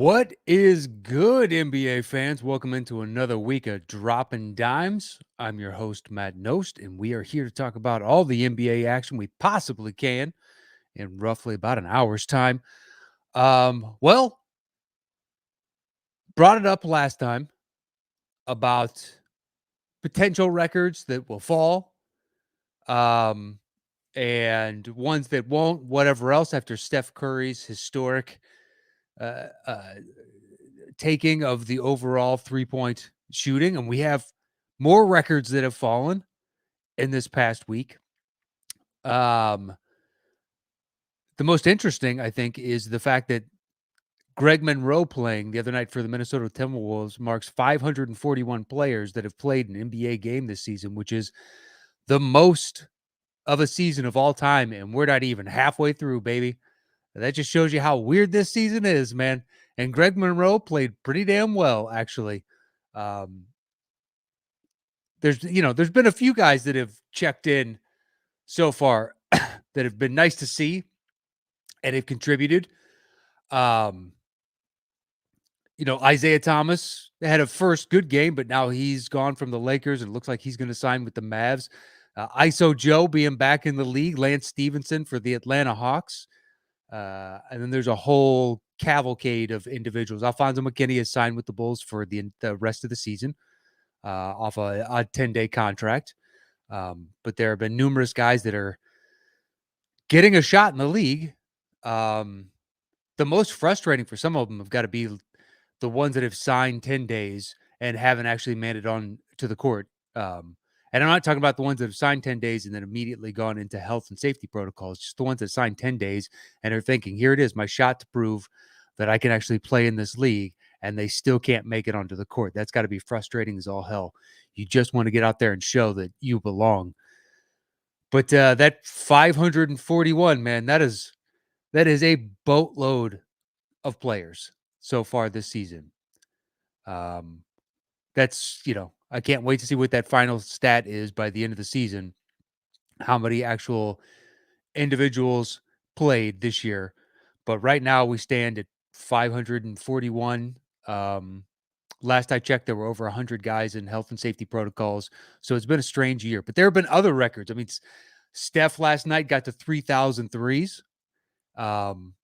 What is good, NBA fans? Welcome into another week of Dropping Dimes. I'm your host, Matt Knost, and we are here to talk about all the NBA action we possibly can in roughly about an hour's time. Well, brought it up last time about potential records that will fall, um, and ones that won't, whatever else, after Steph Curry's historic uh, uh, taking of the overall 3-point shooting. And we have more records that have fallen in this past week. Um, the most interesting, I think, is the fact that Greg Monroe playing the other night for the Minnesota Timberwolves marks 541 players that have played an NBA game this season, which is the most of a season of all time. And we're not even halfway through, baby. That just shows you how weird this season is, man. And Greg Monroe played pretty damn well, actually. Um, there's been a few guys that have checked in so far that have been nice to see and have contributed. Um, Isaiah Thomas had a first good game, but now he's gone from the Lakers and it looks like he's going to sign with the Mavs. ISO Joe being back in the league, Lance Stevenson for the Atlanta Hawks. And then there's a whole cavalcade of individuals. Alfonso McKinney has signed with the Bulls for the rest of the season off a 10-day contract. But there have been numerous guys that are getting a shot in the league. The most frustrating for some of them have got to be the ones that have signed 10 days and haven't actually made it on to the court. And I'm not talking about the ones that have signed 10 days and then immediately gone into health and safety protocols, just the ones that signed 10 days and are thinking, here it is, my shot to prove that I can actually play in this league, and they still can't make it onto the court. That's got to be frustrating as all hell. You just want to get out there and show that you belong. But that 541, man, that is a boatload of players so far this season. That's, I can't wait to see what that final stat is by the end of the season, how many actual individuals played this year. But right now we stand at 541. Last I checked, there were over 100 guys in health and safety protocols. So it's been a strange year. But there have been other records. I mean, Steph last night got to 3,000 threes. And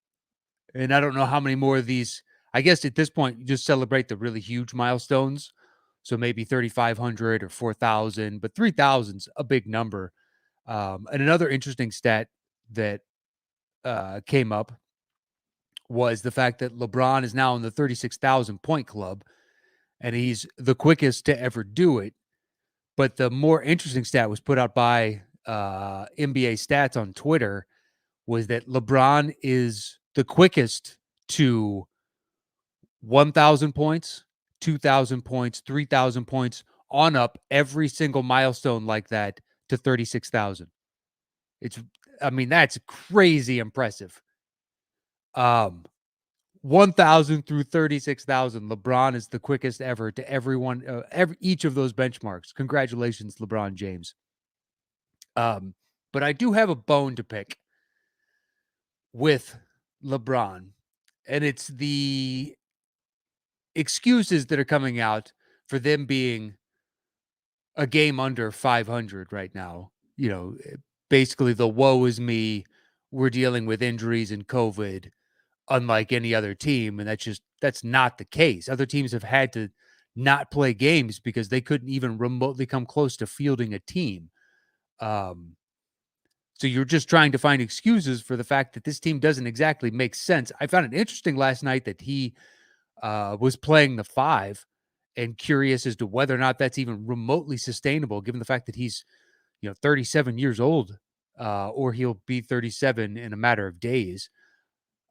I don't know how many more of these. I guess at this point, you just celebrate the really huge milestones. So maybe 3,500 or 4,000, but 3,000's a big number. And another interesting stat that came up was the fact that LeBron is now in the 36,000 point club, and he's the quickest to ever do it. But the more interesting stat was put out by NBA Stats on Twitter was that LeBron is the quickest to 1,000 points, 2,000 points, 3,000 points on up every single milestone like that to 36,000. That's crazy impressive. 1,000 through 36,000. LeBron is the quickest ever to everyone, each of those benchmarks. Congratulations, LeBron James. But I do have a bone to pick with LeBron, and it's the excuses that are coming out for them being a game under 500 right now. Basically the woe is me. We're dealing with injuries and COVID unlike any other team. And that's not the case. Other teams have had to not play games because they couldn't even remotely come close to fielding a team. So you're just trying to find excuses for the fact that this team doesn't exactly make sense. I found it interesting last night that he was playing the 5, and curious as to whether or not that's even remotely sustainable, given the fact that he's, 37 years old, or he'll be 37 in a matter of days.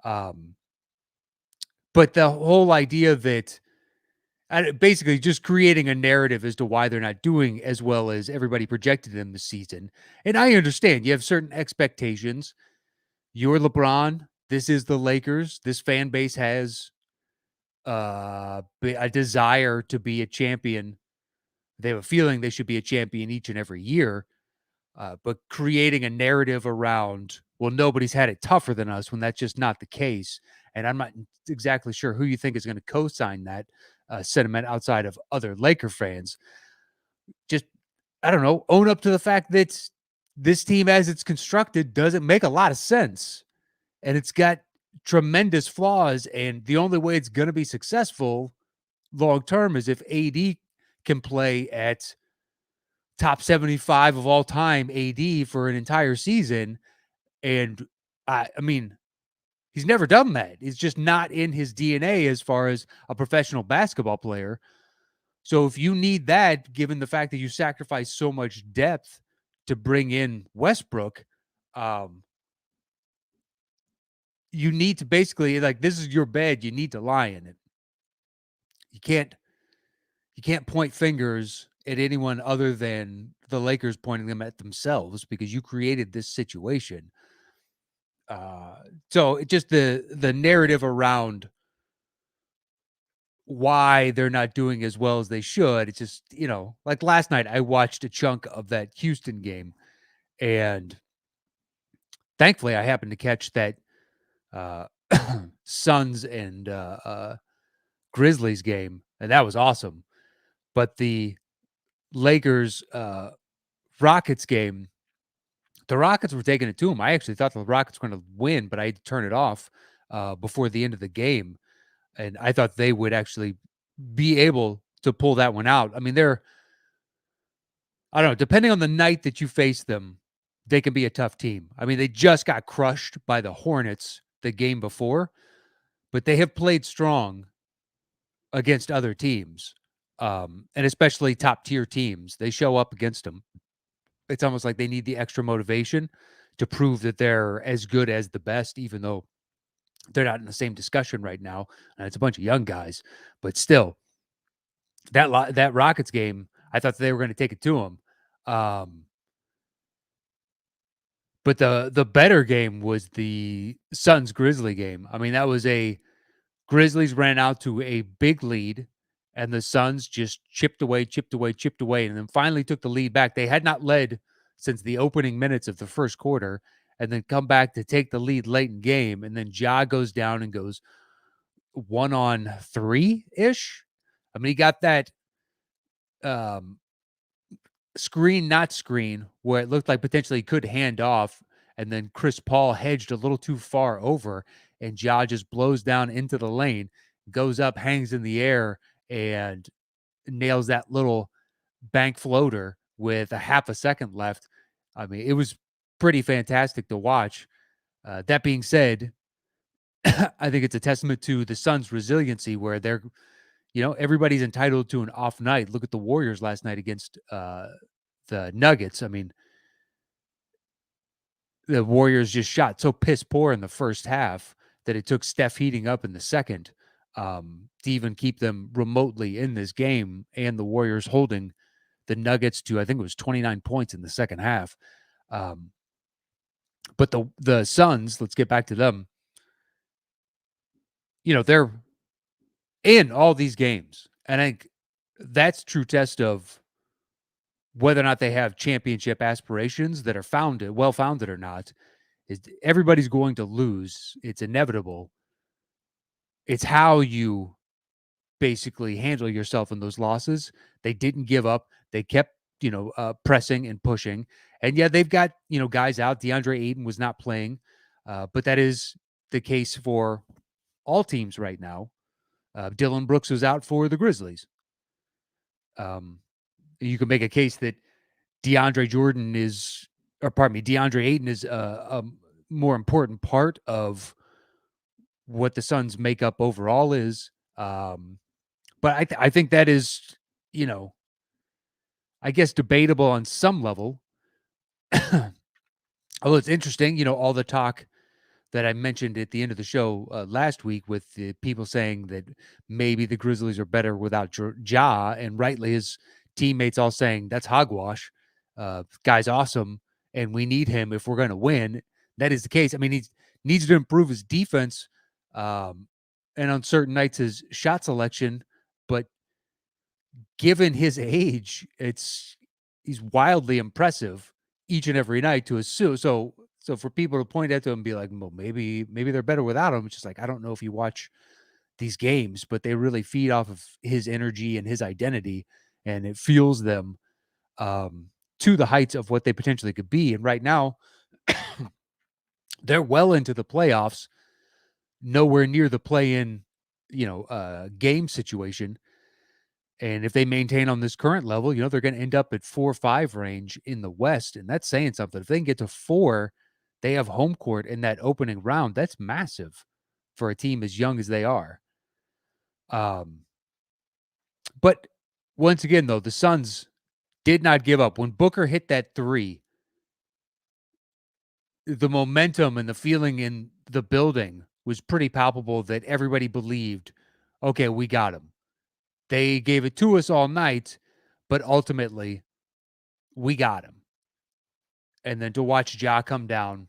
But the whole idea that basically just creating a narrative as to why they're not doing as well as everybody projected them this season. And I understand you have certain expectations. You're LeBron. This is the Lakers. This fan base has a desire to be a champion. They have a feeling they should be a champion each and every year. But creating a narrative around, well, nobody's had it tougher than us when that's just not the case. and I'm not exactly sure who you think is going to co-sign that sentiment outside of other Laker fans. Just, I don't know, own up to the fact that this team, as it's constructed, doesn't make a lot of sense, and it's got tremendous flaws. And the only way it's going to be successful long term is if AD can play at top 75 of all time AD for an entire season. And I mean, he's never done that. It's just not in his DNA as far as a professional basketball player. So if you need that, given the fact that you sacrifice so much depth to bring in Westbrook, um, you need to basically, like, this is your bed. You need to lie in it. You can't point fingers at anyone other than the Lakers pointing them at themselves because you created this situation. So it just the narrative around why they're not doing as well as they should. It's just, like last night, I watched a chunk of that Houston game, and thankfully I happened to catch that uh, Suns and Grizzlies game, and that was awesome. But the Lakers Rockets game, the Rockets were taking it to them. I actually thought the Rockets were going to win, but I had to turn it off before the end of the game, and I thought they would actually be able to pull that one out. I mean, I don't know, depending on the night that you face them, they can be a tough team. I mean, they just got crushed by the Hornets the game before, but they have played strong against other teams, and especially top-tier teams. They show up against them. It's almost like they need the extra motivation to prove that they're as good as the best, even though they're not in the same discussion right now, and it's a bunch of young guys. But still, that Rockets game, I thought they were going to take it to them. But the better game was the Suns Grizzly game. I mean, that was a Grizzlies ran out to a big lead, and the Suns just chipped away, chipped away, chipped away, and then finally took the lead back. They had not led since the opening minutes of the first quarter, and then come back to take the lead late in game. And then Ja goes down and goes 1-on-3-ish. I mean, he got that um, screen, not screen, where it looked like potentially he could hand off, and then Chris Paul hedged a little too far over, and Ja just blows down into the lane, goes up, hangs in the air, and nails that little bank floater with a half a second left. I mean, it was pretty fantastic to watch. That being said, I think it's a testament to the Suns' resiliency where everybody's entitled to an off night. Look at the Warriors last night against the Nuggets. I mean, the Warriors just shot so piss poor in the first half that it took Steph heating up in the second to even keep them remotely in this game, and the Warriors holding the Nuggets to, I think it was 29 points in the second half. But the Suns, let's get back to them. They're in all these games, and I think that's true test of whether or not they have championship aspirations that are well-founded or not. Is everybody's going to lose. It's inevitable. It's how you basically handle yourself in those losses. They didn't give up. They kept, pressing and pushing. And yeah, they've got, guys out. DeAndre Ayton was not playing, but that is the case for all teams right now. Dylan Brooks was out for the Grizzlies. You can make a case that DeAndre Ayton is a more important part of what the Suns' makeup overall is. But I think that is, I guess debatable on some level. Although it's interesting, all the talk that I mentioned at the end of the show last week with the people saying that maybe the Grizzlies are better without Ja, and rightly his teammates all saying that's hogwash. Guy's awesome, and we need him if we're going to win. That is the case. I mean, he needs to improve his defense, and on certain nights his shot selection. But given his age, he's wildly impressive each and every night to assume. So So for people to point at them and be like, well, maybe they're better without him. It's just like, I don't know if you watch these games, but they really feed off of his energy and his identity, and it fuels them um, to the heights of what they potentially could be. And right now, they're well into the playoffs, nowhere near the play-in, game situation. And if they maintain on this current level, they're going to end up at 4 or 5 range in the West, and that's saying something. If they can get to 4, they have home court in that opening round. That's massive for a team as young as they are. Um, but once again, though, the Suns did not give up. When Booker hit that three, the momentum and the feeling in the building was pretty palpable that everybody believed, okay, we got him. They gave it to us all night, but ultimately we got him. And then to watch Ja come down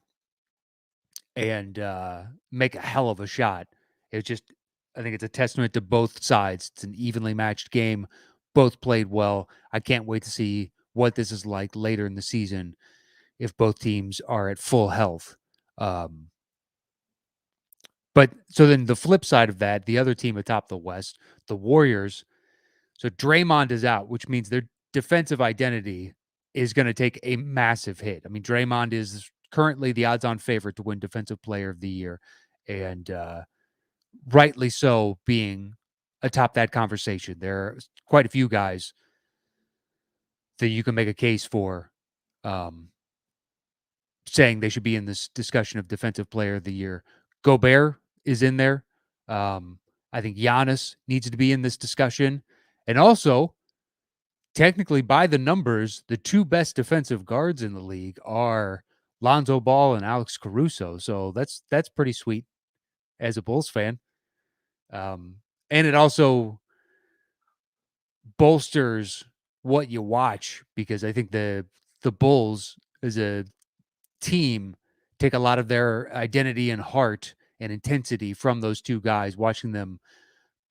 and make a hell of a shot, I think it's a testament to both sides. It's an evenly matched game. Both played well. I can't wait to see what this is like later in the season if both teams are at full health. Um, but so then the flip side of that, the other team atop the West, the Warriors. So Draymond is out, which means their defensive identity is going to take a massive hit. I mean, Draymond is currently the odds-on favorite to win Defensive Player of the Year, and rightly so, being atop that conversation. There are quite a few guys that you can make a case for, um, saying they should be in this discussion of Defensive Player of the Year. Gobert is in there. I think Giannis needs to be in this discussion, and also technically, by the numbers, the 2 best defensive guards in the league are Lonzo Ball and Alex Caruso, so that's pretty sweet as a Bulls fan. Um, and it also bolsters what you watch because I think the Bulls as a team take a lot of their identity and heart and intensity from those 2 guys, watching them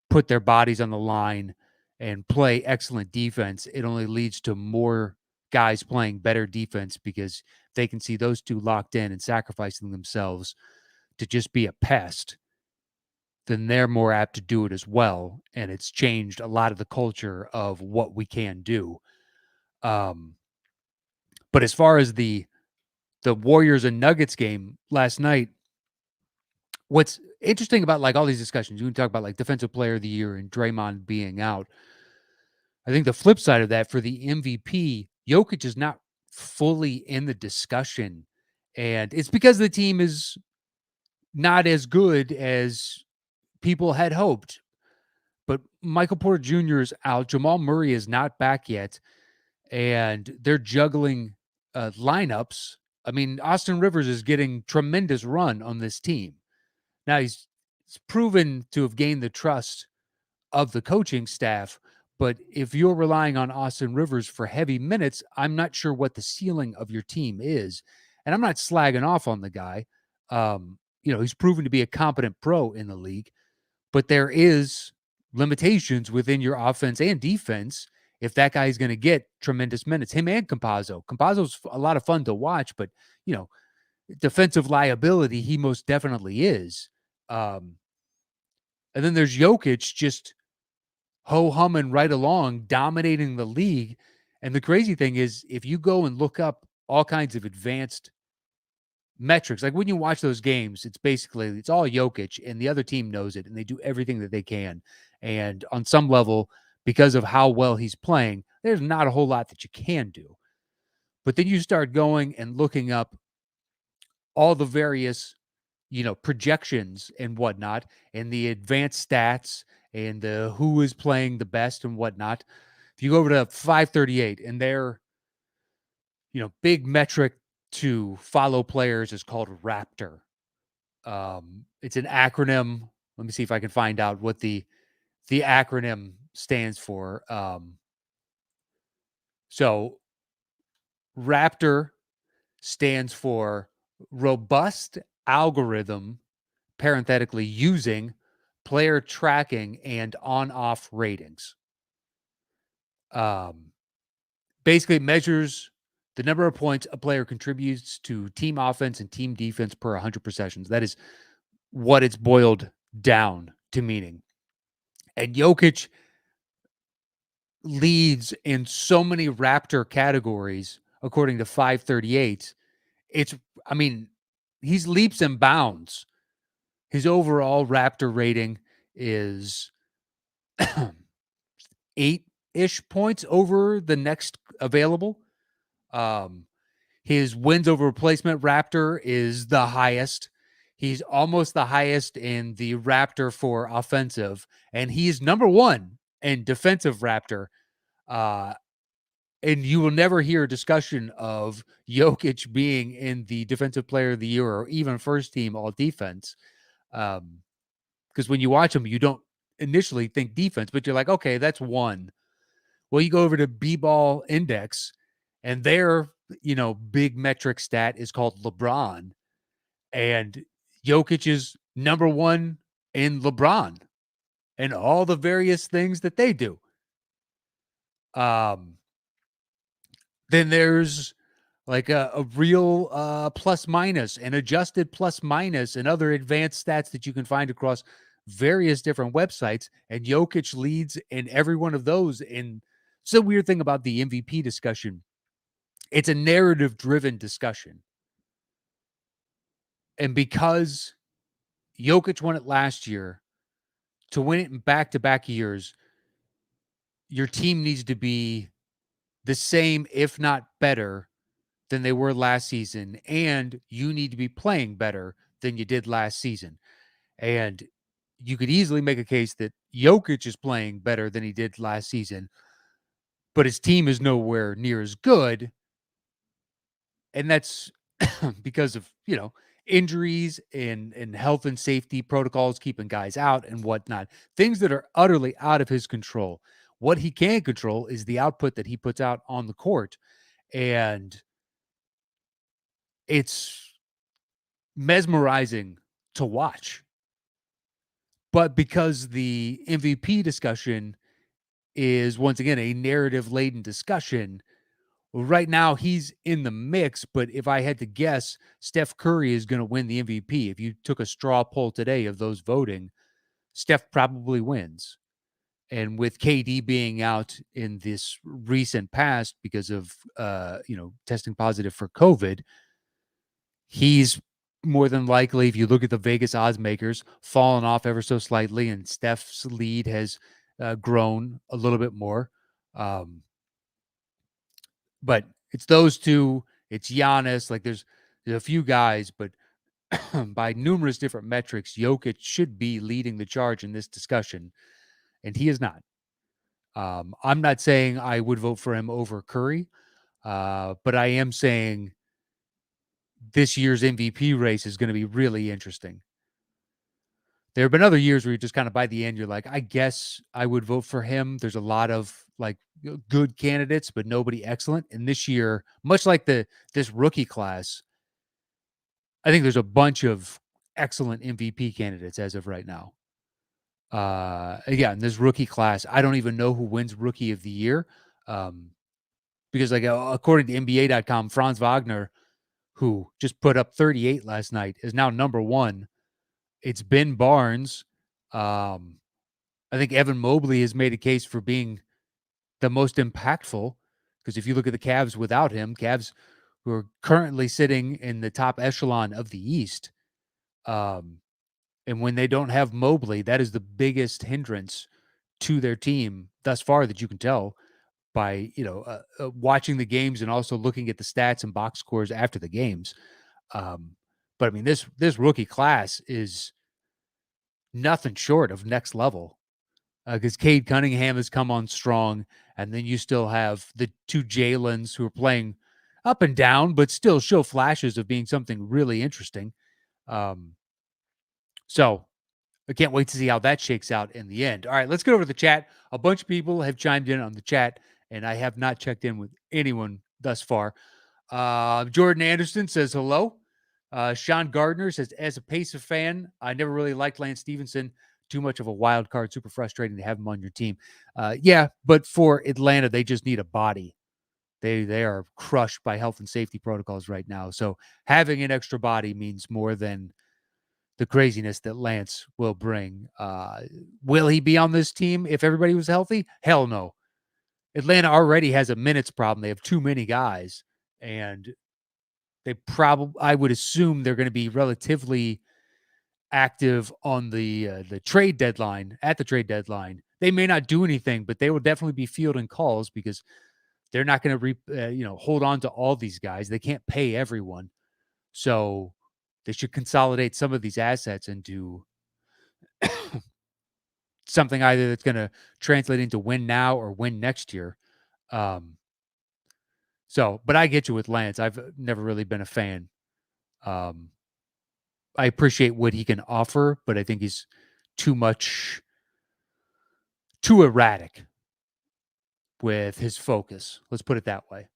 put their bodies on the line and play excellent defense. It only leads to more guys playing better defense because they can see those 2 locked in and sacrificing themselves to just be a pest, then they're more apt to do it as well. And it's changed a lot of the culture of what we can do. Um, but as far as the Warriors and Nuggets game last night, what's interesting about like all these discussions, you can talk about like defensive player of the year and Draymond being out. I think the flip side of that for the MVP, Jokic is not fully in the discussion. And it's because the team is not as good as people had hoped. But Michael Porter Jr. is out. Jamal Murray is not back yet. And they're juggling lineups. I mean, Austin Rivers is getting tremendous run on this team. Now he's proven to have gained the trust of the coaching staff. But if you're relying on Austin Rivers for heavy minutes, I'm not sure what the ceiling of your team is. And I'm not slagging off on the guy. He's proven to be a competent pro in the league, but there is limitations within your offense and defense if that guy is going to get tremendous minutes. Him and Campazzo. Campazzo's a lot of fun to watch, but, defensive liability, he most definitely is. And then there's Jokic just ho-humming right along, dominating the league. And the crazy thing is, if you go and look up all kinds of advanced metrics, like when you watch those games, it's all Jokic, and the other team knows it, and they do everything that they can. And on some level, because of how well he's playing, there's not a whole lot that you can do. But then you start going and looking up all the various, projections and whatnot, and the advanced stats and who is playing the best and whatnot. If you go over to 538 and their, big metric to follow players is called Raptor. It's an acronym. Let me see if I can find out what the acronym stands for. So Raptor stands for robust algorithm, parenthetically using player tracking and on-off ratings. Um, Basically, it measures the number of points a player contributes to team offense and team defense per 100 possessions. That is what it's boiled down to meaning. And Jokic leads in so many Raptor categories, according to 538. It's, I mean, he's leaps and bounds. His overall Raptor rating is 8-ish points over the next available. Um, his wins over replacement Raptor is the highest. He's almost the highest in the Raptor for offensive, and he's number one in defensive Raptor. Uh, and you will never hear a discussion of Jokic being in the Defensive Player of the Year or even first team all defense. Because when you watch him, you don't initially think defense, but you're like, okay, that's one. Well, you go over to B-Ball Index, and their, big metric stat is called LeBron. And Jokic is number one in LeBron and all the various things that they do. Then there's like a real plus minus and adjusted plus minus and other advanced stats that you can find across various different websites. And Jokic leads in every one of those. And it's a weird thing about the MVP discussion. It's a narrative driven discussion. And because Jokic won it last year, to win it in back-to-back years, your team needs to be the same, if not better, than they were last season, and you need to be playing better than you did last season. And you could easily make a case that Jokic is playing better than he did last season, but his team is nowhere near as good. And that's because of, injuries and health and safety protocols, keeping guys out and whatnot, things that are utterly out of his control. What he can control is the output that he puts out on the court. And it's mesmerizing to watch. But because the MVP discussion is, once again, a narrative laden discussion, right now he's in the mix. But if I had to guess, Steph Curry is going to win the MVP. If you took a straw poll today of those voting, Steph probably wins. And with KD being out in this recent past because of, testing positive for COVID, he's more than likely, if you look at the Vegas odds makers, fallen off ever so slightly, and Steph's lead has grown a little bit more. But it's those two. It's Giannis. Like there's a few guys, but by numerous different metrics, Jokic should be leading the charge in this discussion, and he is not. I'm not saying I would vote for him over Curry, but I am saying this year's MVP race is going to be really interesting. There have been other years where you just kind of by the end, you're like, I guess I would vote for him. There's a lot of like good candidates, but nobody excellent. And this year, much like this rookie class, I think there's a bunch of excellent MVP candidates as of right now. Again, this rookie class, I don't even know who wins Rookie of the Year, because like according to NBA.com, Franz Wagner, who just put up 38 last night, is now number one. It's Ben Barnes. I think Evan Mobley has made a case for being the most impactful, because if you look at the Cavs without him, Cavs who are currently sitting in the top echelon of the East, and when they don't have Mobley, that is the biggest hindrance to their team thus far that you can tell by, watching the games and also looking at the stats and box scores after the games. But I mean, this rookie class is nothing short of next level, because Cade Cunningham has come on strong, and then you still have the two Jalen's who are playing up and down, but still show flashes of being something really interesting. So I can't wait to see how that shakes out in the end. All right, let's get over to the chat. A bunch of people have chimed in on the chat, and I have not checked in with anyone thus far. Jordan Anderson says hello. Sean Gardner says, as a Pacer fan, I never really liked Lance Stevenson. Too much of a wild card, super frustrating to have him on your team. Yeah, but for Atlanta, they just need a body. They are crushed by health and safety protocols right now. So having an extra body means more than the craziness that Lance will bring. Will he be on this team if everybody was healthy? Hell no. Atlanta already has a minutes problem. They have too many guys, and they probably, I would assume, they're going to be relatively active on the trade deadline. At the trade deadline, they may not do anything, but they will definitely be fielding calls because they're not going to hold on to all these guys. They can't pay everyone, so they should consolidate some of these assets into something either that's going to translate into win now or win next year. Um, but I get you with Lance. I've never really been a fan. Um, I appreciate what he can offer, but I think he's too erratic with his focus. Let's put it that way.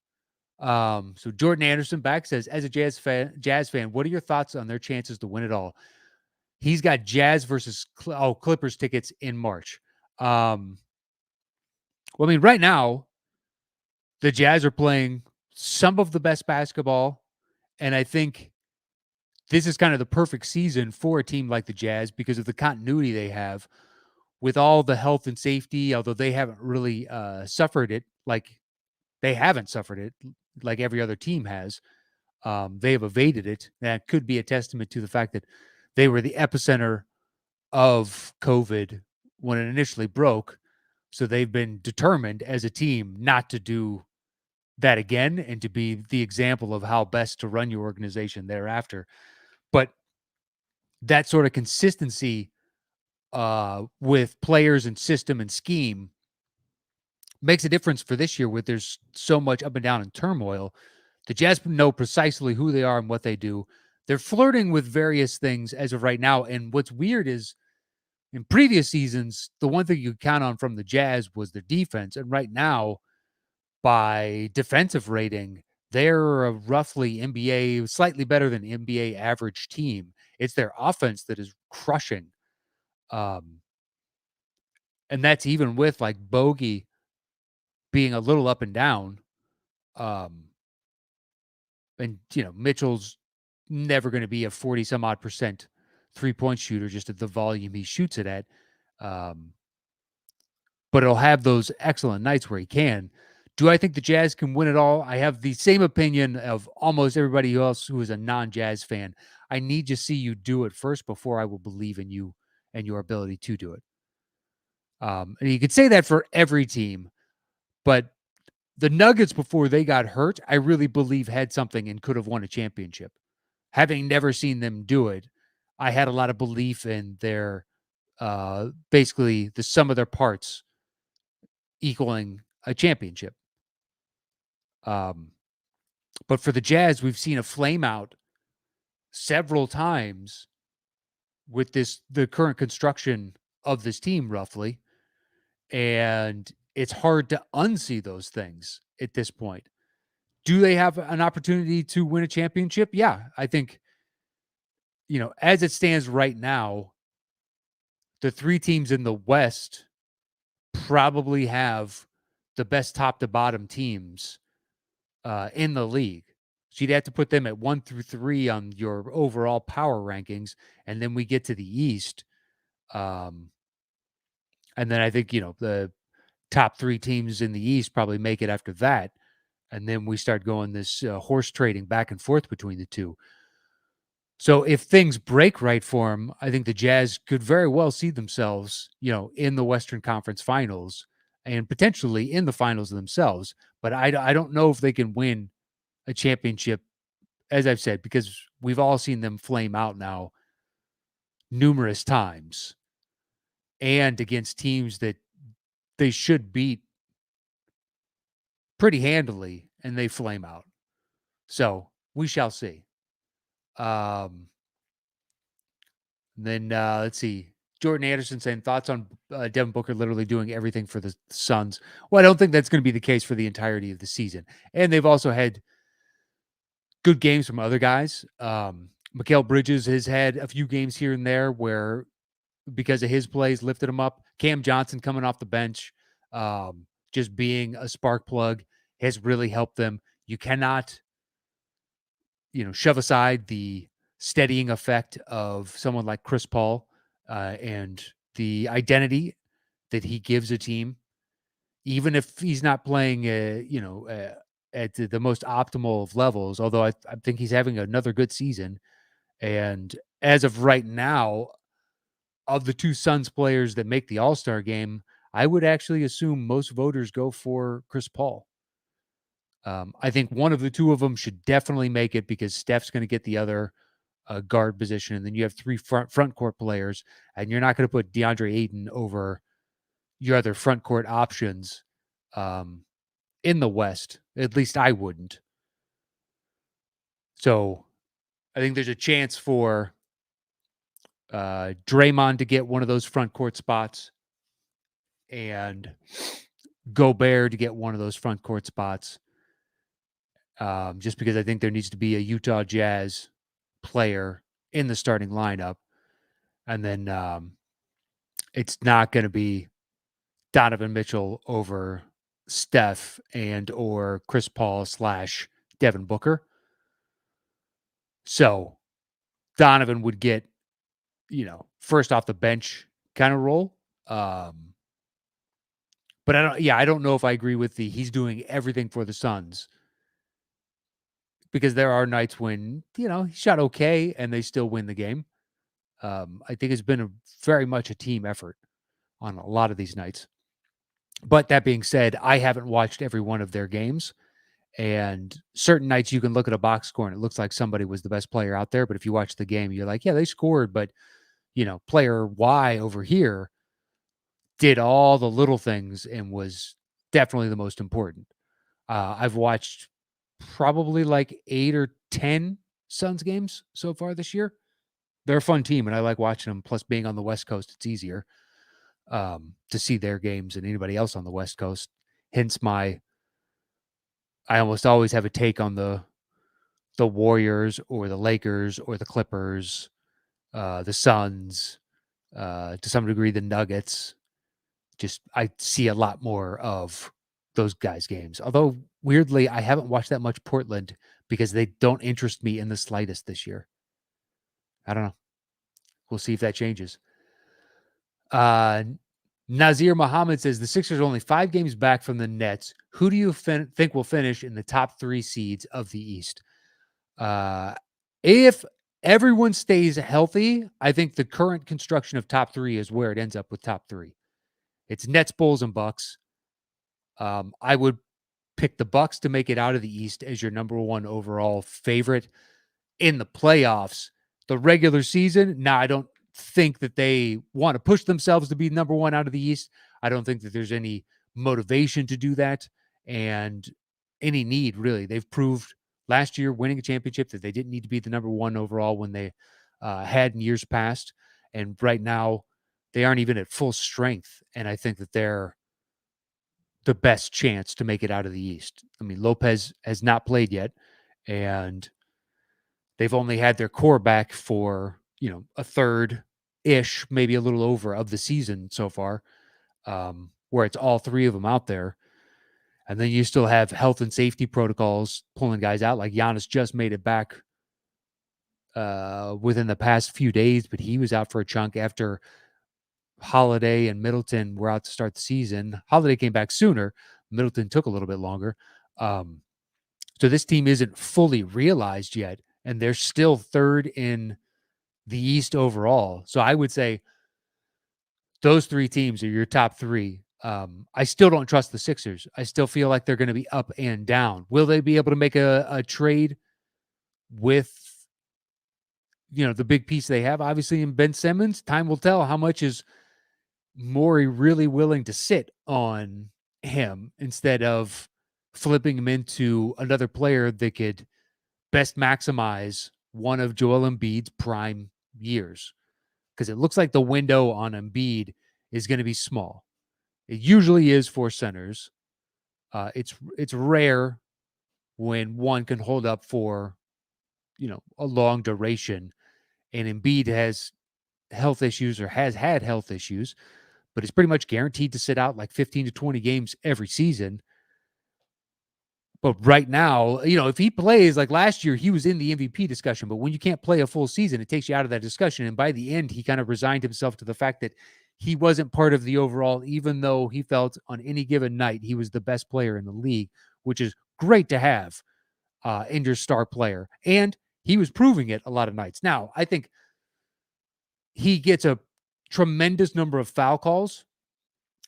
So Jordan Anderson back says, as a Jazz fan, what are your thoughts on their chances to win it all? He's got Jazz versus Clippers tickets in March. Well, I mean, right now, the Jazz are playing some of the best basketball, and I think this is kind of the perfect season for a team like the Jazz because of the continuity they have with all the health and safety, although they haven't really suffered it like every other team has. They have evaded it. That could be a testament to the fact that they were the epicenter of COVID when it initially broke. So they've been determined as a team not to do that again and to be the example of how best to run your organization thereafter. But that sort of consistency with players and system and scheme makes a difference for this year with there's so much up and down and turmoil. The Jazz know precisely who they are and what they do. They're flirting with various things as of right now. And what's weird is in previous seasons, the one thing you could count on from the Jazz was their defense. And right now, by defensive rating, they're a roughly NBA, slightly better than NBA average team. It's their offense that is crushing. Um, and that's even with like Bogey being a little up and down. Um, and, Mitchell's never going to be a 40 some odd percent 3-point shooter just at the volume he shoots it at. Um, but he'll have those excellent nights where he can. Do I think the Jazz can win it all? I have the same opinion of almost everybody else who is a non-Jazz fan. I need to see you do it first before I will believe in you and your ability to do it. And you could say that for every team, but the Nuggets before they got hurt, I really believe had something and could have won a championship. Having never seen them do it, I had a lot of belief in their basically the sum of their parts equaling a championship. But for the Jazz, we've seen a flame out several times with the current construction of this team, roughly. And it's hard to unsee those things at this point. Do they have an opportunity to win a championship? Yeah, I think, as it stands right now, the three teams in the West probably have the best top to bottom teams in the league. So you'd have to put them at 1 through 3 on your overall power rankings, and then we get to the East. And then I think, the top 3 teams in the East probably make it after that. And then we start going this horse trading back and forth between the two. So if things break right for them, I think the Jazz could very well see themselves, in the Western Conference Finals and potentially in the finals themselves. But I don't know if they can win a championship, as I've said, because we've all seen them flame out now numerous times and against teams that they should beat pretty handily, and they flame out. So we shall see. Then let's see. Jordan Anderson saying thoughts on Devin Booker literally doing everything for the Suns. Well, I don't think that's going to be the case for the entirety of the season. And they've also had good games from other guys. Mikal Bridges has had a few games here and there where, because of his plays, lifted him up. Cam Johnson coming off the bench, just being a spark plug, has really helped them. You cannot, shove aside the steadying effect of someone like Chris Paul and the identity that he gives a team, even if he's not playing, at the most optimal of levels. Although I think he's having another good season. And as of right now, of the two Suns players that make the All-Star game, I would actually assume most voters go for Chris Paul. I think one of the two of them should definitely make it because Steph's going to get the other guard position, and then you have three front court players, and you're not going to put DeAndre Ayton over your other front court options in the West. At least I wouldn't. So I think there's a chance for Draymond to get one of those front court spots and Gobert to get one of those front court spots. Just because I think there needs to be a Utah Jazz player in the starting lineup. And then it's not going to be Donovan Mitchell over Steph and or Chris Paul / Devin Booker. So Donovan would get, first off the bench kind of role. But I don't know if I agree with he's doing everything for the Suns, because there are nights when, he shot okay and they still win the game. I think it's been very much a team effort on a lot of these nights. But that being said, I haven't watched every one of their games. And certain nights you can look at a box score and it looks like somebody was the best player out there. But if you watch the game, you're like, yeah, they scored. But, player Y over here did all the little things and was definitely the most important. I've watched probably like 8 or 10 Suns games so far this year. They're a fun team, and I like watching them. Plus, being on the West Coast, it's easier to see their games than anybody else on the West Coast. Hence I almost always have a take on the Warriors or the Lakers or the Clippers, the Suns, to some degree the Nuggets. Just I see a lot more of those guys' games. Although weirdly, I haven't watched that much Portland because they don't interest me in the slightest this year. I don't know. We'll see if that changes. Nazir Muhammad says the Sixers are only 5 games back from the Nets. Who do you think will finish in the top 3 seeds of the East? If everyone stays healthy, I think the current construction of top 3 is where it ends up with top 3. It's Nets, Bulls, and Bucks. I would pick the Bucks to make it out of the East as your number 1 overall favorite in the playoffs. The regular season, I don't think that they want to push themselves to be number 1 out of the East. I don't think that there's any motivation to do that and any need, really. They've proved last year winning a championship that they didn't need to be the number 1 overall when they had in years past. And right now, they aren't even at full strength. And I think that they're the best chance to make it out of the East. I mean, Lopez has not played yet, and they've only had their core back for, a third-ish, maybe a little over of the season so far, where it's all 3 of them out there. And then you still have health and safety protocols pulling guys out. Like Giannis just made it back within the past few days, but he was out for a chunk after Holiday and Middleton were out to start the season. Holiday came back sooner. Middleton took a little bit longer. So this team isn't fully realized yet, and they're still 3rd in the East overall. So I would say those 3 teams are your top 3. I still don't trust the Sixers. I still feel like they're going to be up and down. Will they be able to make a trade with, the big piece they have, obviously, in Ben Simmons? Time will tell how much is Morey really willing to sit on him instead of flipping him into another player that could best maximize one of Joel Embiid's prime years. Because it looks like the window on Embiid is going to be small. It usually is for centers. It's rare when one can hold up for, a long duration. And Embiid has health issues or has had health issues, but it's pretty much guaranteed to sit out like 15 to 20 games every season. But right now, if he plays like last year, he was in the MVP discussion. But when you can't play a full season, it takes you out of that discussion. And by the end, he kind of resigned himself to the fact that he wasn't part of the overall, even though he felt on any given night he was the best player in the league, which is great to have in your star player. And he was proving it a lot of nights. Now, I think he gets a tremendous number of foul calls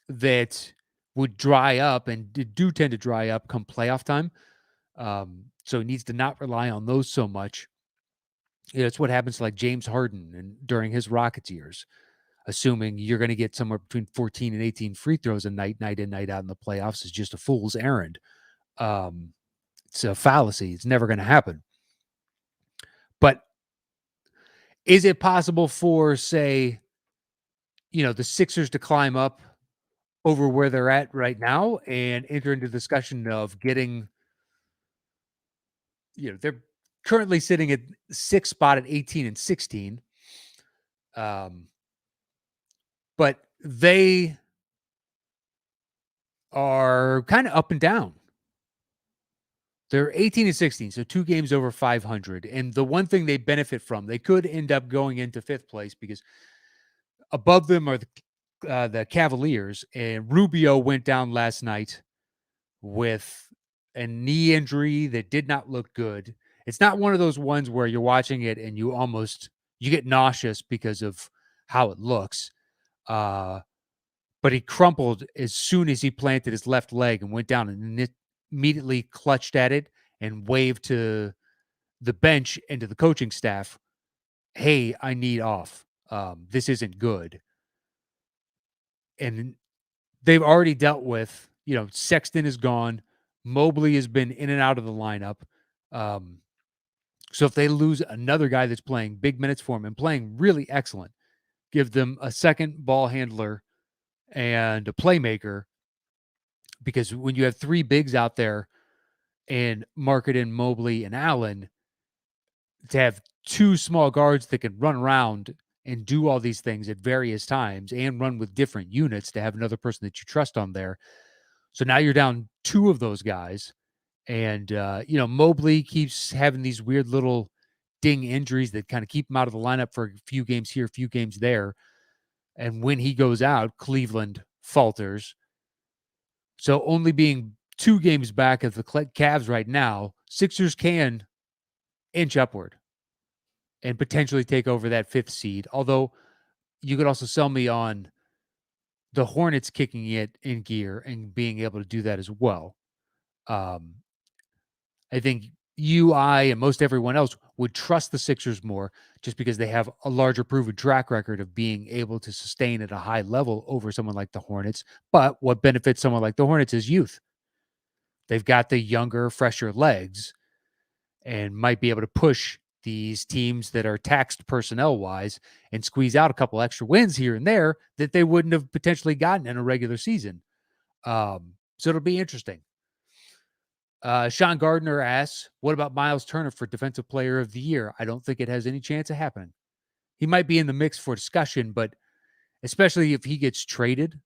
that would dry up and do tend to dry up come playoff time. So he needs to not rely on those so much. It's what happens to like James Harden and during his Rockets years, assuming you're going to get somewhere between 14 and 18 free throws a night, night in, night out in the playoffs is just a fool's errand. It's a fallacy. It's never going to happen. But is it possible for, say, the Sixers to climb up over where they're at right now and enter into discussion of getting, they're currently sitting at 6th spot at 18 and 16. But they are kind of up and down. They're 18 and 16, so 2 games over 500. And the one thing they benefit from, they could end up going into 5th place because above them are the Cavaliers, and Rubio went down last night with a knee injury that did not look good. It's not one of those ones where you're watching it and you get nauseous because of how it looks. But he crumpled as soon as he planted his left leg and went down and immediately clutched at it and waved to the bench and to the coaching staff, "Hey, I need off. This isn't good." And they've already dealt with, Sexton is gone. Mobley has been in and out of the lineup. So if they lose another guy that's playing big minutes for him and playing really excellent, give them a second ball handler and a playmaker, because when you have 3 bigs out there and Markkanen, Mobley, and Allen, to have 2 small guards that can run around and do all these things at various times and run with different units, to have another person that you trust on there. So now you're down 2 of those guys. And, Mobley keeps having these weird little ding injuries that kind of keep him out of the lineup for a few games here, a few games there. And when he goes out, Cleveland falters. So only being 2 games back of the Cavs right now, Sixers can inch upward and potentially take over that 5th seed. Although you could also sell me on the Hornets kicking it in gear and being able to do that as well. I think I, and most everyone else would trust the Sixers more just because they have a larger proven track record of being able to sustain at a high level over someone like the Hornets. But what benefits someone like the Hornets is youth. They've got the younger, fresher legs and might be able to push these teams that are taxed personnel-wise and squeeze out a couple extra wins here and there that they wouldn't have potentially gotten in a regular season. So it'll be interesting. Sean Gardner asks, what about Miles Turner for Defensive Player of the Year? I don't think it has any chance of happening. He might be in the mix for discussion, but especially if he gets traded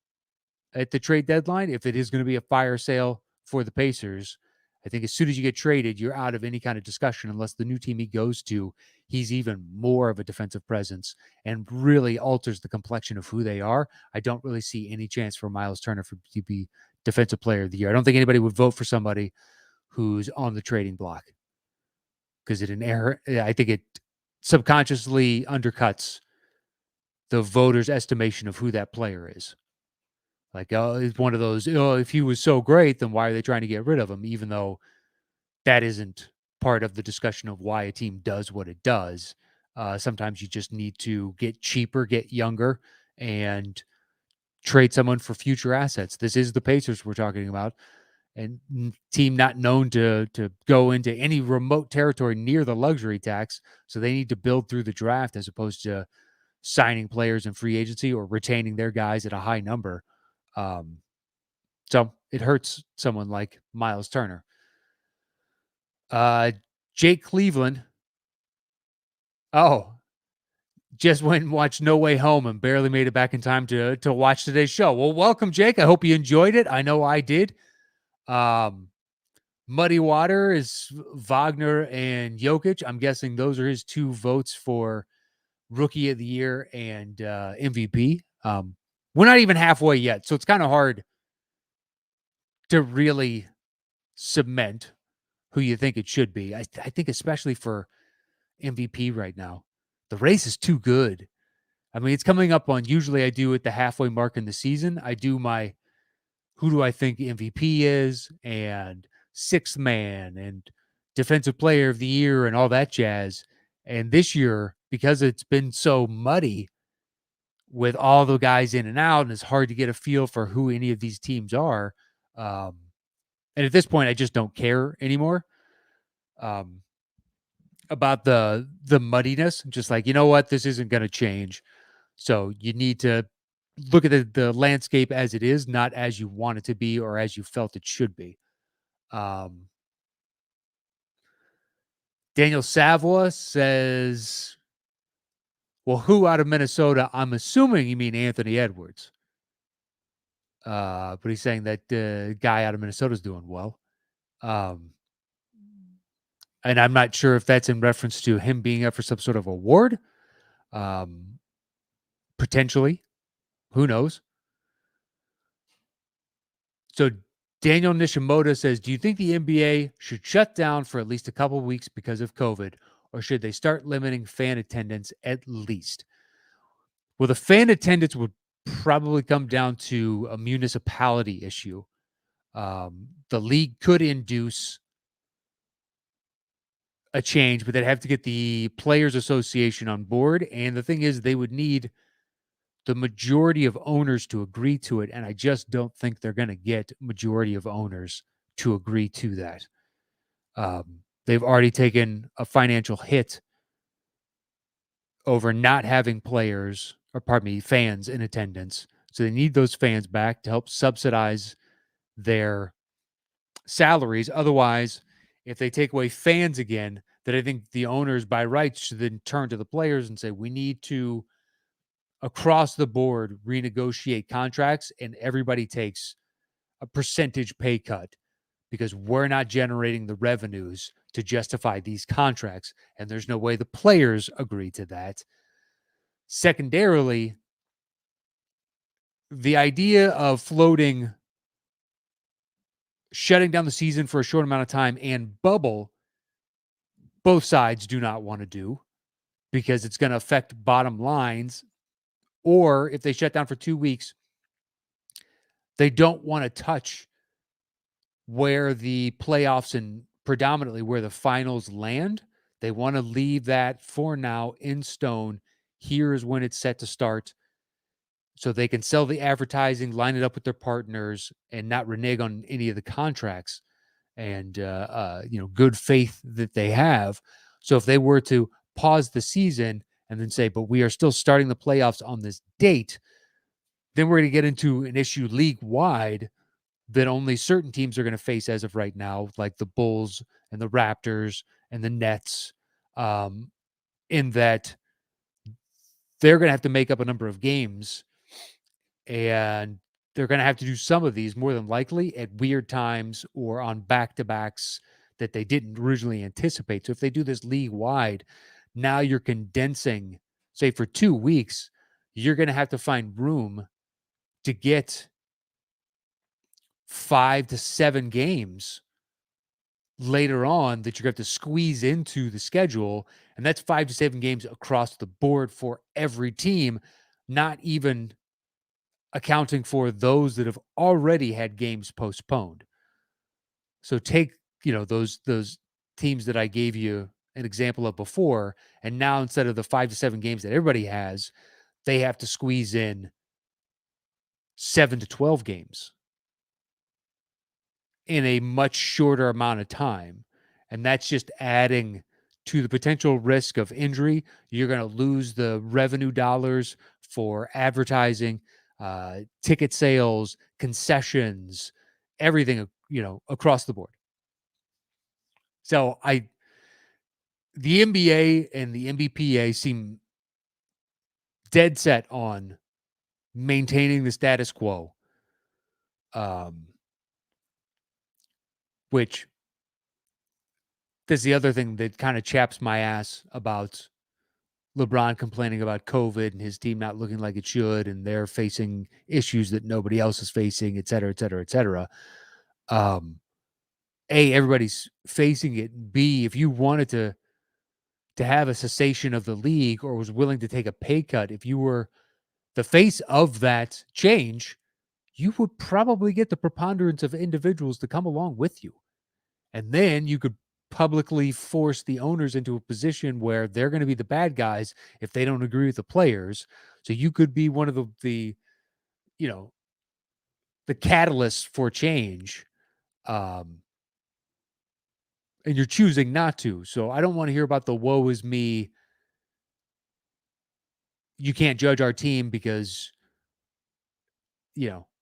at the trade deadline, if it is going to be a fire sale for the Pacers, I think as soon as you get traded, you're out of any kind of discussion unless the new team he goes to, he's even more of a defensive presence and really alters the complexion of who they are. I don't really see any chance for Miles Turner to be Defensive Player of the Year. I don't think anybody would vote for somebody who's on the trading block because I think it subconsciously undercuts the voters' estimation of who that player is. Like, it's one of those, if he was so great, then why are they trying to get rid of him? Even though that isn't part of the discussion of why a team does what it does. Sometimes you just need to get cheaper, get younger, and trade someone for future assets. This is the Pacers we're talking about. And team not known to go into any remote territory near the luxury tax. So they need to build through the draft as opposed to signing players in free agency or retaining their guys at a high number. So it hurts someone like Miles Turner. Jake Cleveland. Oh, just went and watched No Way Home and barely made it back in time to watch today's show. Well, welcome, Jake. I hope you enjoyed it. I know I did. Muddy Water is Wagner and Jokic. I'm guessing those are his 2 votes for Rookie of the Year and MVP. We're not even halfway yet, so it's kind of hard to really cement who you think it should be. I think especially for MVP right now, the race is too good. I mean, it's coming up on, usually I do at the halfway mark in the season. I do my who do I think MVP is and sixth man and defensive player of the year and all that jazz. And this year, because it's been so muddy with all the guys in and out, and it's hard to get a feel for who any of these teams are. Um, and at this point, I just don't care anymore um, about the muddiness. Just like, you know what, this isn't going to change. So you need to look at the landscape as it is, not as you want it to be or as you felt it should be. Um, Daniel Savoy says, well, who out of Minnesota? I'm assuming you mean Anthony Edwards. But he's saying that the guy out of Minnesota is doing well. Um, and I'm not sure if that's in reference to him being up for some sort of award. Um, Potentially. Who knows? So Daniel Nishimoto says, do you think the NBA should shut down for at least a couple of weeks because of COVID, or should they start limiting fan attendance at least? Well, the fan attendance would probably come down to a municipality issue. The league could induce a change, but they'd have to get the Players Association on board. And the thing is, they would need the majority of owners to agree to it. And I just don't think they're going to get majority of owners to agree to that. They've already taken a financial hit over not having players, or pardon me, fans in attendance. So they need those fans back to help subsidize their salaries. Otherwise, if they take away fans again, then I think the owners by rights should then turn to the players and say, we need to, across the board, renegotiate contracts, and everybody takes a percentage pay cut because we're not generating the revenues to justify these contracts. And there's no way the players agree to that. Secondarily, the idea of floating, shutting down the season for a short amount of time and bubble, both sides do not want to do because it's going to affect bottom lines. Or if they shut down for 2 weeks, they don't want to touch where the playoffs and predominantly where the finals land. They want to leave that for now in stone. Here's when it's set to start so they can sell the advertising, line it up with their partners, and not renege on any of the contracts and good faith that they have. So if they were to pause the season and then say, but we are still starting the playoffs on this date, then we're going to get into an issue league wide that only certain teams are going to face as of right now, like the Bulls and the Raptors and the Nets, in that they're going to have to make up a number of games, and they're going to have to do some of these more than likely at weird times or on back-to-backs that they didn't originally anticipate. So if they do this league wide, now you're condensing, say for 2 weeks, you're going to have to find room to get 5 to 7 games later on that you're going to have to squeeze into the schedule. And that's 5 to 7 games across the board for every team, not even accounting for those that have already had games postponed. So take, those teams that I gave you an example of before, and now instead of the 5 to 7 games that everybody has, they have to squeeze in 7 to 12 games in a much shorter amount of time. And that's just adding to the potential risk of injury. You're going to lose the revenue dollars for advertising, ticket sales, concessions, everything, across the board. So the NBA and the NBPA seem dead set on maintaining the status quo, which That's the other thing that kind of chaps my ass about LeBron complaining about COVID and his team not looking like it should, and they're facing issues that nobody else is facing, et cetera, et cetera, et cetera. Um, A, everybody's facing it. B, if you wanted to have a cessation of the league or was willing to take a pay cut, if you were the face of that change, you would probably get the preponderance of individuals to come along with you. And then you could publicly force the owners into a position where they're going to be the bad guys if they don't agree with the players. So you could be one of the you know, the catalysts for change. Um, and you're choosing not to. So I don't want to hear about the woe is me. You can't judge our team because,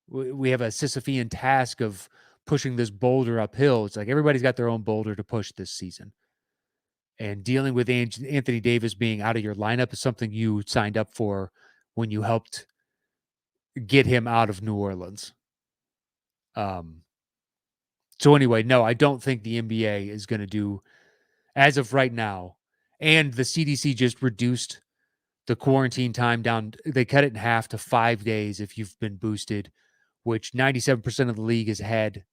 we have a Sisyphean task of pushing this boulder uphill. It's like everybody's got their own boulder to push this season. And dealing with Anthony Davis being out of your lineup is something you signed up for when you helped get him out of New Orleans. Um, so anyway, no, I don't think the NBA is going to do as of right now. And the CDC just reduced the quarantine time down. They cut it in half to 5 days if you've been boosted, which 97% of the league has had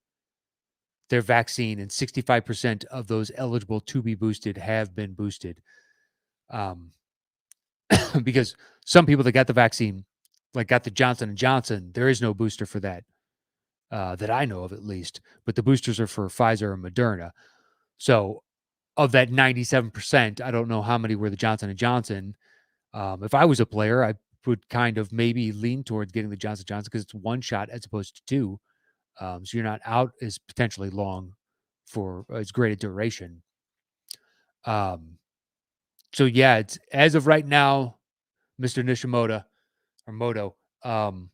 their vaccine, and 65% of those eligible to be boosted have been boosted. Um, because some people that got the vaccine, like got the Johnson and Johnson, there is no booster for that, that I know of at least. But the boosters are for Pfizer and Moderna. So of that 97%, I don't know how many were the Johnson and Johnson. If I was a player, I would kind of maybe lean towards getting the Johnson Johnson because it's one shot as opposed to two. So you're not out as potentially long for as great a duration. Um, so yeah, it's as of right now, Mr. Nishimoto or Moto. Um,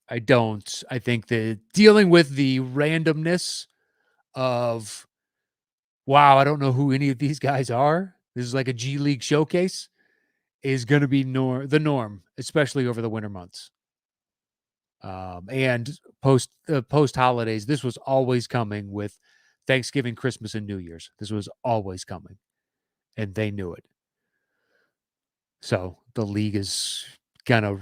I think that dealing with the randomness of, wow, I don't know who any of these guys are. This is like a G League showcase is going to be the norm, especially over the winter months. And post holidays, this was always coming with Thanksgiving, Christmas, and New Year's. This was always coming, and they knew it. So the league is gonna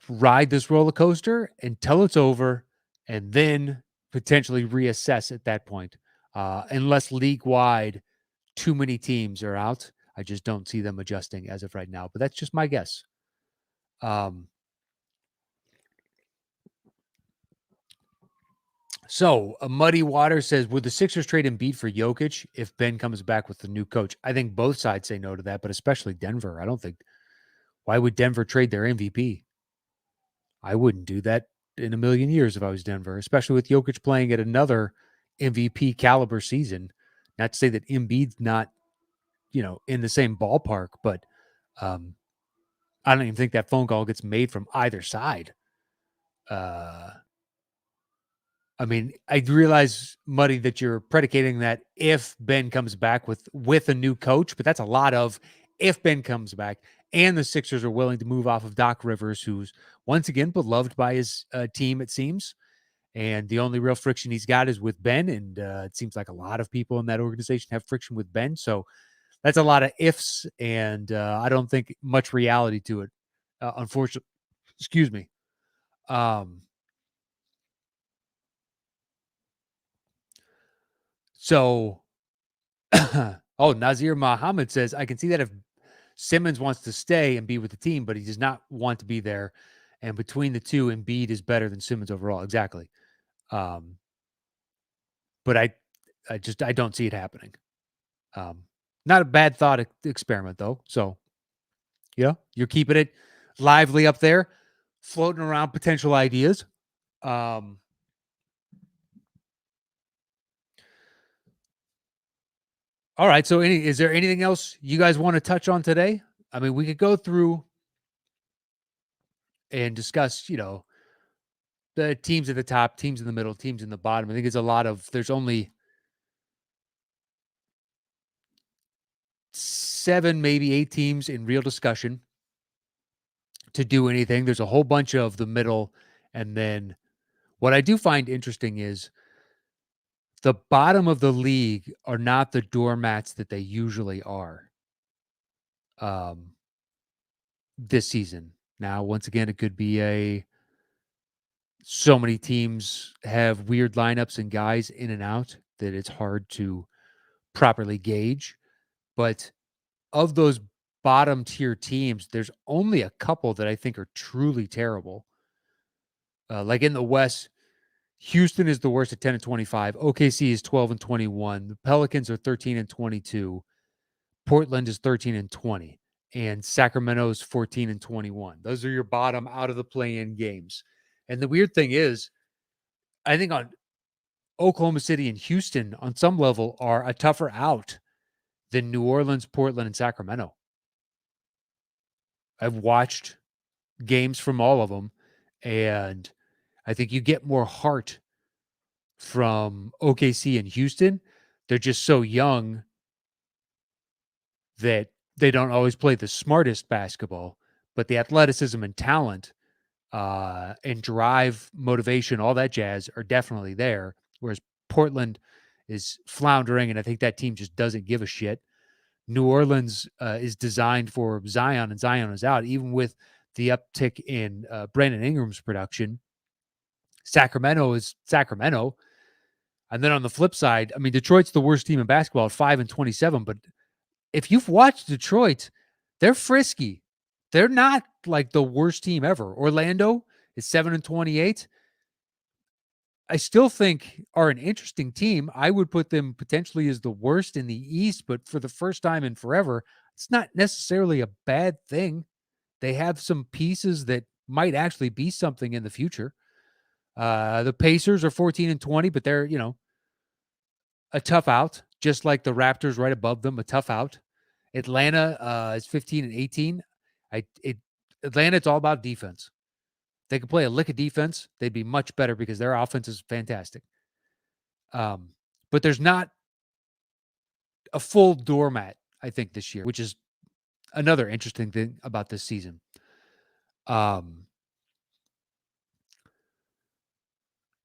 ride this roller coaster until it's over, and then potentially reassess at that point. Unless league wide, too many teams are out. I just don't see them adjusting as of right now. But that's just my guess. Um, So, a Muddy Water says, would the Sixers trade Embiid for Jokic if Ben comes back with the new coach? I think both sides say no to that, but especially Denver. I don't think. Why would Denver trade their MVP? I wouldn't do that in a million years if I was Denver, especially with Jokic playing at another MVP caliber season. Not to say that Embiid's not, in the same ballpark, but um, I don't even think that phone call gets made from either side. Uh, I mean, I realize, Muddy, that you're predicating that if Ben comes back with a new coach, but that's a lot of if Ben comes back and the Sixers are willing to move off of Doc Rivers, who's once again beloved by his team, it seems. And the only real friction he's got is with Ben. And it seems like a lot of people in that organization have friction with Ben. So that's a lot of ifs. And I don't think much reality to it, unfortunately. Excuse me. Um, so oh, Nazir Muhammad says, I can see that if Simmons wants to stay and be with the team, but he does not want to be there. And between the two, Embiid is better than Simmons overall. Exactly. Um, but I don't see it happening. Not a bad thought experiment though. So, you're keeping it lively up there, floating around potential ideas. Um, all right. So is there anything else you guys want to touch on today? I mean, we could go through and discuss, the teams at the top, teams in the middle, teams in the bottom. I think there's only 7, maybe 8 teams in real discussion to do anything. There's a whole bunch of the middle. And then what I do find interesting is the bottom of the league are not the doormats that they usually are, um, this season. Now, once again, it could be so many teams have weird lineups and guys in and out that it's hard to properly gauge. But of those bottom tier teams, there's only a couple that I think are truly terrible. Like in the West, Houston is the worst at 10-25. OKC is 12-21. The Pelicans are 13-22. Portland is 13-20. And Sacramento is 14-21. Those are your bottom out of the play-in games. And the weird thing is, I think on Oklahoma City and Houston, on some level, are a tougher out than New Orleans, Portland, and Sacramento. I've watched games from all of them, and I think you get more heart from OKC and Houston. They're just so young that they don't always play the smartest basketball, but the athleticism and talent and drive, motivation, all that jazz are definitely there. Whereas Portland is floundering, and I think that team just doesn't give a shit. New Orleans is designed for Zion, and Zion is out. Even with the uptick in Brandon Ingram's production, Sacramento is Sacramento. And then on the flip side, I mean, Detroit's the worst team in basketball at 5-27. But if you've watched Detroit, they're frisky. They're not like the worst team ever. Orlando is 7-28. I still think are an interesting team. I would put them potentially as the worst in the East, but for the first time in forever, it's not necessarily a bad thing. They have some pieces that might actually be something in the future. The Pacers are 14-20, but they're, a tough out, just like the Raptors right above them, a tough out. Atlanta is 15-18. Atlanta, it's all about defense. They could play a lick of defense, they'd be much better because their offense is fantastic. But there's not a full doormat, I think, this year, which is another interesting thing about this season.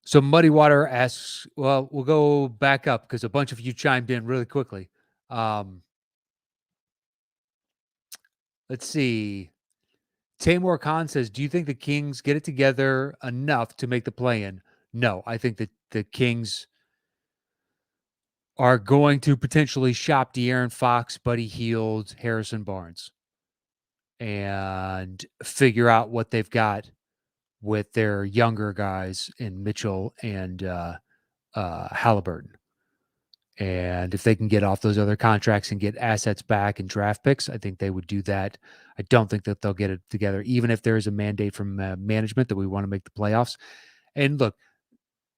So Muddy Water asks, well, we'll go back up because a bunch of you chimed in really quickly. Let's see. Tamor Khan says, do you think the Kings get it together enough to make the play-in? No, I think that the Kings are going to potentially shop De'Aaron Fox, Buddy Hield, Harrison Barnes, and figure out what they've got with their younger guys in Mitchell and Halliburton. And if they can get off those other contracts and get assets back and draft picks, I think they would do that. I don't think that they'll get it together, even if there is a mandate from management that we want to make the playoffs. And look,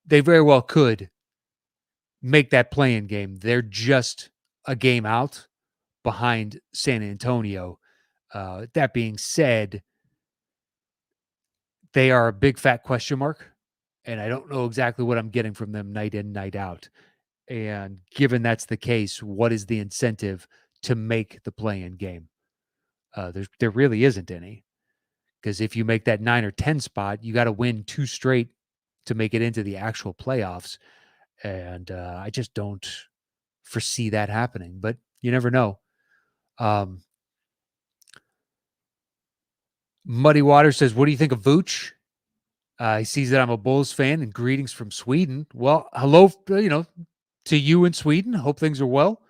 they very well could make that play-in game. They're just a game out behind San Antonio. That being said, they are a big fat question mark, and I don't know exactly what I'm getting from them night in, night out. And given that's the case, what is the incentive to make the play-in game? There really isn't any, because if you make that 9 or 10 spot, you got to win 2 straight to make it into the actual playoffs. And I just don't foresee that happening, but you never know. Muddy Water says, what do you think of Vooch? He sees that I'm a Bulls fan, and greetings from Sweden. Well, hello, to you in Sweden. Hope things are well.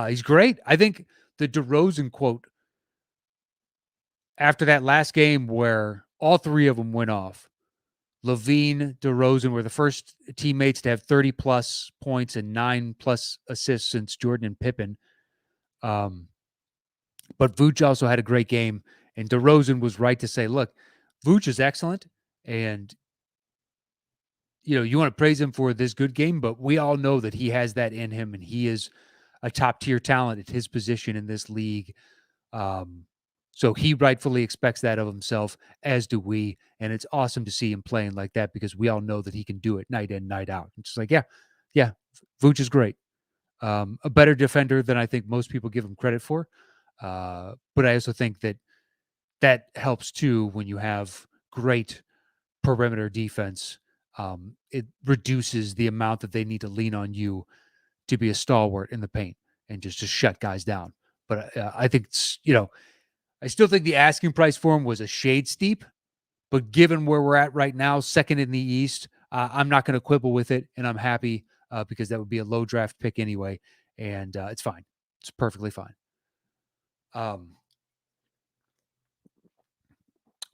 He's great. I think the DeRozan quote after that last game where all three of them went off, Levine, DeRozan were the first teammates to have 30-plus points and 9-plus assists since Jordan and Pippen. But Vooch also had a great game, and DeRozan was right to say, look, Vooch is excellent, and you want to praise him for this good game, but we all know that he has that in him, and he is a top-tier talent at his position in this league. So he rightfully expects that of himself, as do we, and it's awesome to see him playing like that because we all know that he can do it night in, night out. It's just like, yeah, Vooch is great. A better defender than I think most people give him credit for. But I also think that helps too when you have great perimeter defense It reduces the amount that they need to lean on you to be a stalwart in the paint and just to shut guys down. But I think I still think the asking price for him was a shade steep. But given where we're at right now, second in the East, I'm not going to quibble with it, and I'm happy because that would be a low draft pick anyway, and it's fine. It's perfectly fine.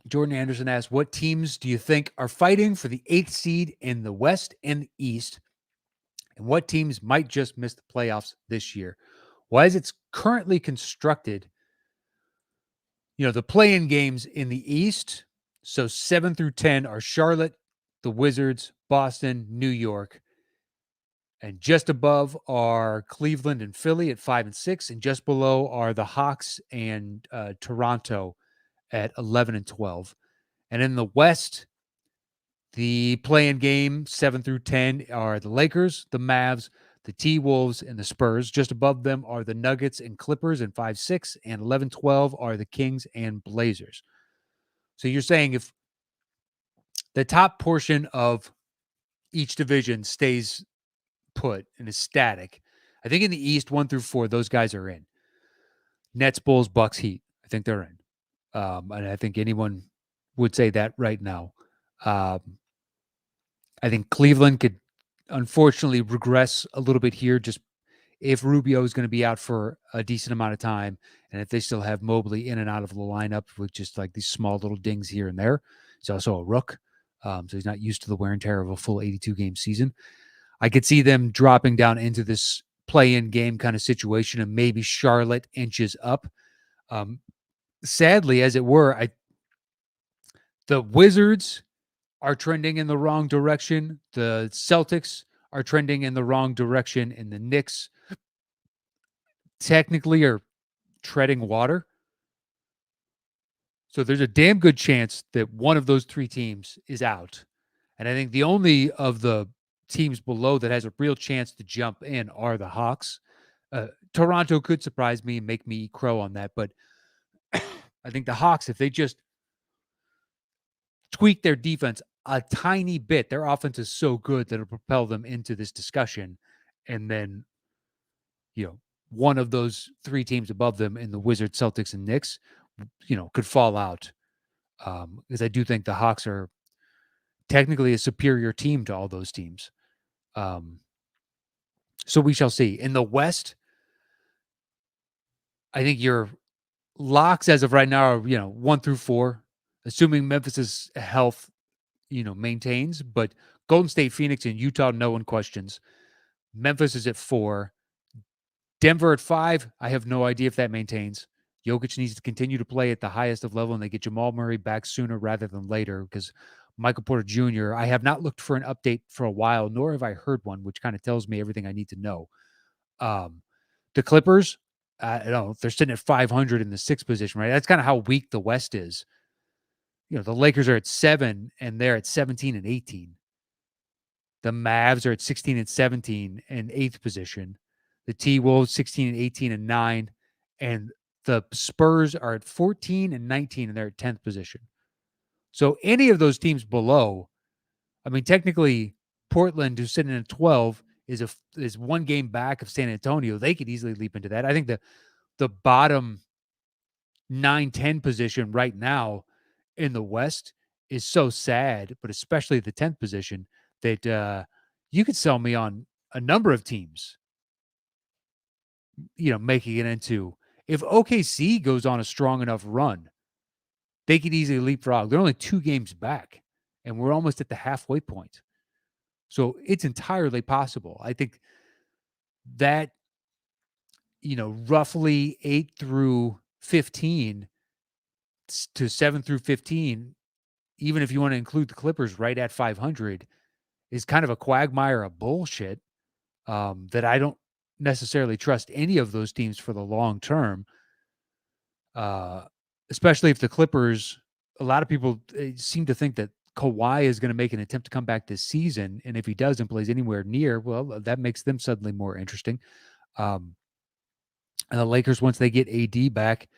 Jordan Anderson asks, what teams do you think are fighting for the 8th seed in the West and the East? And what teams might just miss the playoffs this year? Well, as it's currently constructed, the play-in games in the East, so 7 through 10 are Charlotte, the Wizards, Boston, New York. And just above are Cleveland and Philly at 5 and 6. And just below are the Hawks and Toronto at 11 and 12. And in the West, the play-in game 7 through 10 are the Lakers, the Mavs, the T-Wolves, and the Spurs. Just above them are the Nuggets and Clippers in 5-6, and 11-12 are the Kings and Blazers. So you're saying if the top portion of each division stays put and is static, I think in the East 1 through 4, those guys are in. Nets, Bulls, Bucks, Heat. I think they're in. And I think anyone would say that right now. I think Cleveland could unfortunately regress a little bit here just if Rubio is going to be out for a decent amount of time and if they still have Mobley in and out of the lineup with just like these small little dings here and there. He's also a rook, so he's not used to the wear and tear of a full 82-game season. I could see them dropping down into this play-in game kind of situation and maybe Charlotte inches up. Sadly, as it were, the Wizards are trending in the wrong direction. The Celtics are trending in the wrong direction, and the Knicks technically are treading water. So there's a damn good chance that one of those three teams is out. And I think the only of the teams below that has a real chance to jump in are the Hawks. Toronto could surprise me and make me eat crow on that, but I think the Hawks, if they just tweak their defense a tiny bit, their offense is so good that it'll propel them into this discussion. And then, one of those three teams above them in the Wizards, Celtics, and Knicks, could fall out. Because I do think the Hawks are technically a superior team to all those teams. So we shall see. In the West, I think your locks as of right now are, 1 through 4, assuming Memphis's health, maintains. But Golden State, Phoenix, and Utah, no one questions. Memphis is at 4. Denver at 5. I have no idea if that maintains. Jokic needs to continue to play at the highest of level, and they get Jamal Murray back sooner rather than later because Michael Porter Jr., I have not looked for an update for a while, nor have I heard one, which kind of tells me everything I need to know. The Clippers, I don't know, they're sitting at 500 in the 6th position, right? That's kind of how weak the West is. The Lakers are at 7, and they're at 17 and 18. The Mavs are at 16 and 17 in 8th position. The T-Wolves 16 and 18 and 9. And the Spurs are at 14 and 19, and they're at 10th position. So any of those teams below, I mean, technically, Portland, who's sitting at 12, is one game back of San Antonio. They could easily leap into that. I think the bottom 9-10 position right now in the West is so sad, but especially the 10th position, that you could sell me on a number of teams, making it into. If OKC goes on a strong enough run, they could easily leapfrog. They're only 2 games back, and we're almost at the halfway point. So it's entirely possible. I think that, roughly 8 through 15 to 7 through 15, even if you want to include the Clippers right at 500, is kind of a quagmire of bullshit that I don't necessarily trust any of those teams for the long term, especially if the Clippers, a lot of people seem to think that Kawhi is going to make an attempt to come back this season. And if he does and plays anywhere near, well, that makes them suddenly more interesting. And the Lakers, once they get AD back,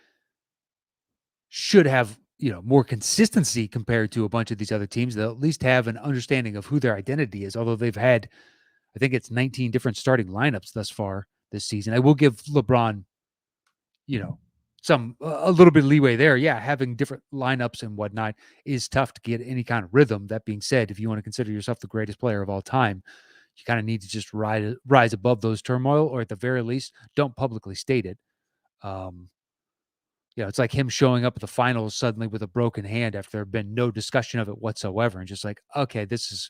should have, more consistency compared to a bunch of these other teams. They'll at least have an understanding of who their identity is, although they've had, I think it's 19 different starting lineups thus far this season. I will give LeBron, a little bit of leeway there. Yeah, having different lineups and whatnot is tough to get any kind of rhythm. That being said, if you want to consider yourself the greatest player of all time, you kind of need to just rise above those turmoil, or at the very least, don't publicly state it. It's like him showing up at the finals suddenly with a broken hand after there had been no discussion of it whatsoever, and just like, okay, this is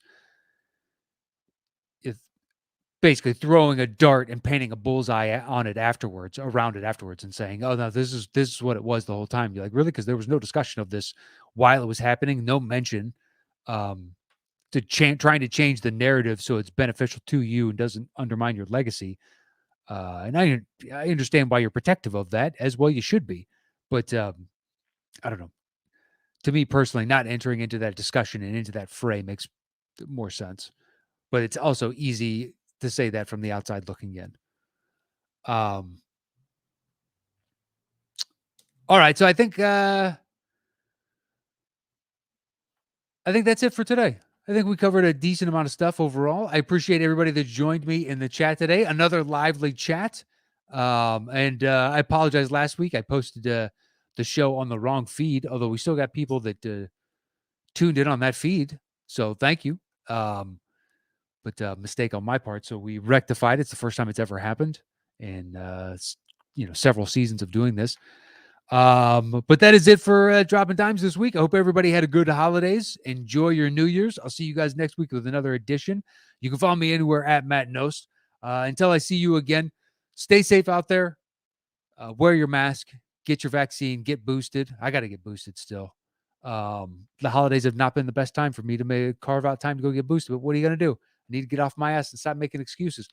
basically throwing a dart and painting a bullseye around it afterwards, and saying, "Oh no, this is what it was the whole time." You're like, really? Because there was no discussion of this while it was happening, no mention trying to change the narrative so it's beneficial to you and doesn't undermine your legacy. And I understand why you're protective of that, as well you should be. But I don't know. To me personally, not entering into that discussion and into that fray makes more sense. But it's also easy to say that from the outside looking in. All right, so I think that's it for today. I think we covered a decent amount of stuff overall. I appreciate everybody that joined me in the chat today. Another lively chat. And I apologize. Last week I posted the show on the wrong feed, although we still got people that tuned in on that feed. So thank you. But mistake on my part. So we rectified it. It's the first time it's ever happened in several seasons of doing this. But that is it for Dropping Dimes this week. I hope everybody had a good holidays. Enjoy your New Year's. I'll see you guys next week with another edition. You can follow me anywhere at Matt Knost. Until I see you again, stay safe out there. Wear your mask. Get your vaccine. Get boosted. I got to get boosted still. The holidays have not been the best time for me to carve out time to go get boosted. But what are you going to do? I need to get off my ass and stop making excuses.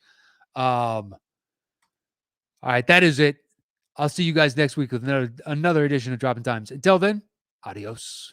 All right, that is it. I'll see you guys next week with another edition of Dropping Dimes. Until then, adios.